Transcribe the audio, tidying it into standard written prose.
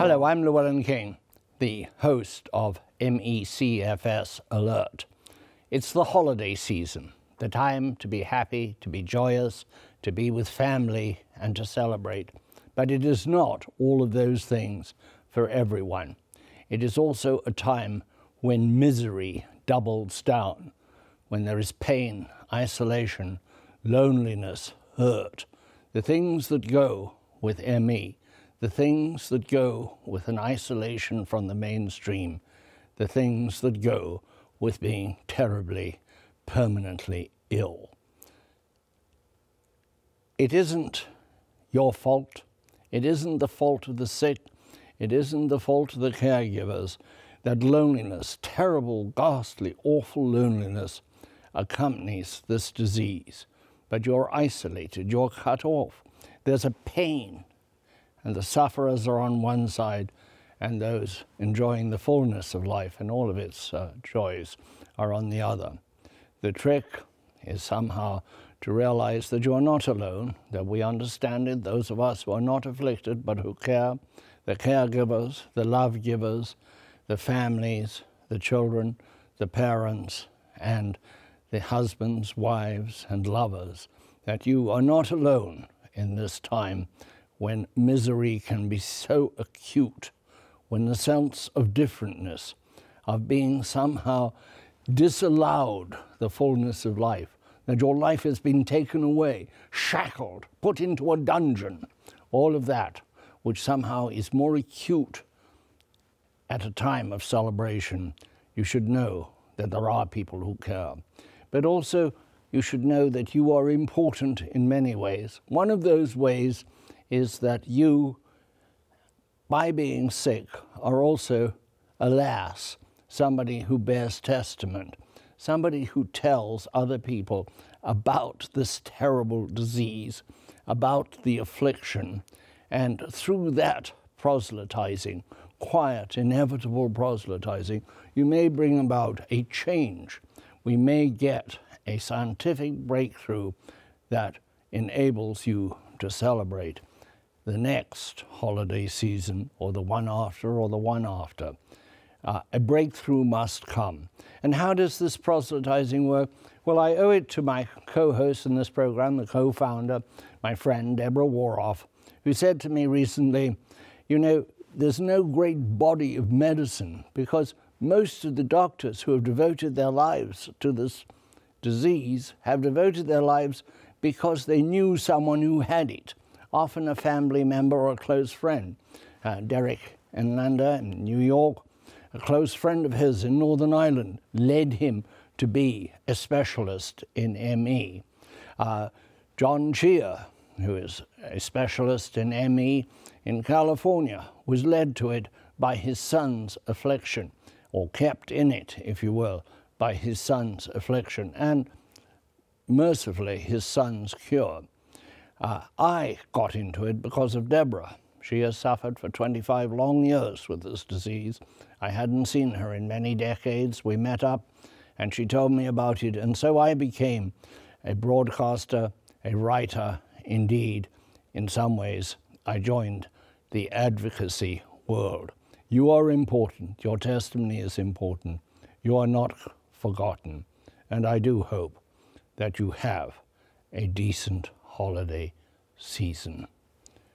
Hello, I'm Llewellyn King, the host of MECFS Alert. It's the holiday season, the time to be happy, to be joyous, to be with family and to celebrate. But it is not all of those things for everyone. It is also a time when misery doubles down, when there is pain, isolation, loneliness, hurt, the things that go with ME, the things that go with an isolation from the mainstream, the things that go with being terribly, permanently ill. It isn't your fault. It isn't the fault of the sick. It isn't the fault of the caregivers. That loneliness, terrible, ghastly, awful loneliness accompanies this disease. But you're isolated, you're cut off. There's a pain, and the sufferers are on one side, and those enjoying the fullness of life and all of its joys are on the other. The trick is somehow to realize that you are not alone, that we understand it, those of us who are not afflicted but who care, the caregivers, the love givers, the families, the children, the parents, and the husbands, wives, and lovers, that you are not alone in this time when misery can be so acute, when the sense of differentness, of being somehow disallowed the fullness of life, that your life has been taken away, shackled, put into a dungeon, all of that, which somehow is more acute at a time of celebration. You should know that there are people who care. But also, you should know that you are important in many ways. One of those ways is that you, by being sick, are also, alas, somebody who bears testament, somebody who tells other people about this terrible disease, about the affliction, and through that proselytizing, quiet, inevitable proselytizing, you may bring about a change. We may get a scientific breakthrough that enables you to celebrate the next holiday season, or the one after, or the one after. A breakthrough must come. And how does this proselytizing work? Well, I owe it to my co-host in this program, the co-founder, my friend Deborah Woroff, who said to me recently, you know, there's no great body of medicine because most of the doctors who have devoted their lives to this disease have devoted their lives because they knew someone who had it, often a family member or a close friend. Derek Enlander in New York, a close friend of his in Northern Ireland, led him to be a specialist in ME. John Chia, who is a specialist in ME in California, was led to it by his son's affliction, or kept in it, if you will, by his son's affliction, and mercifully his son's cure. I got into it because of Deborah. She has suffered for 25 long years with this disease. I hadn't seen her in many decades. We met up and she told me about it, and so I became a broadcaster, a writer. Indeed, in some ways, I joined the advocacy world. You are important. Your testimony is important. You are not forgotten. And I do hope that you have a decent holiday season.